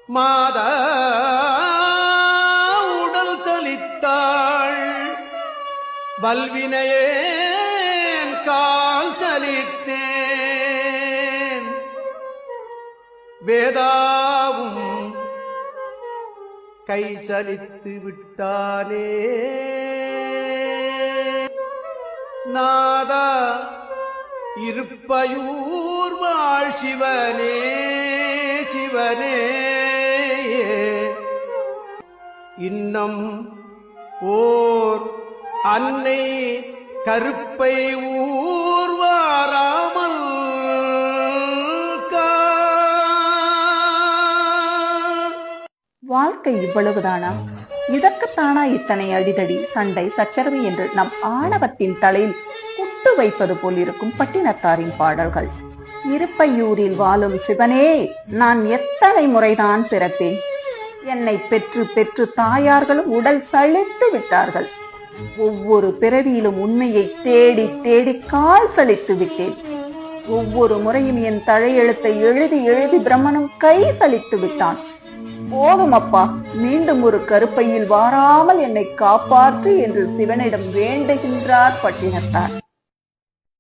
மாதா உடல் தளித்தாள் வல்வினையேன் கால் தளித்தேன் வேதாவும் கை சலித்து விட்டானே நாதா இருப்பயூர் வாழ் சிவனே சிவனே இன்னம் ஓர் அன்னை கருப்பை ஊர்வாராமல் வாழ்க்கை இவ்வளவுதானா? இதற்குத்தானா இத்தனை அடிதடி சண்டை சச்சரவு என்று நம் ஆணவத்தின் தலையில் குட்டு வைப்பது போல் இருக்கும் பட்டினத்தாரின் பாடல்கள். இருப்பையூரில் வாழும் சிவனே, நான் எத்தனை முறைதான் பிறப்பேன்? என்னை பெற்று பெற்று தாயார்களும் உடல் சலித்து விட்டார்கள். ஒவ்வொரு பிறவியிலும் உண்மையை தேடி தேடி கால் சலித்து விட்டேன். ஒவ்வொரு முறையும் என் தலையெழுத்தை எழுதி எழுதி பிரம்மனும் கை சலித்து விட்டான். போதும் அப்பா, மீண்டும் ஒரு கருப்பையில் வாராமல் என்னை காப்பாற்று என்று சிவனிடம் வேண்டுகின்றார் பட்டினத்தார்.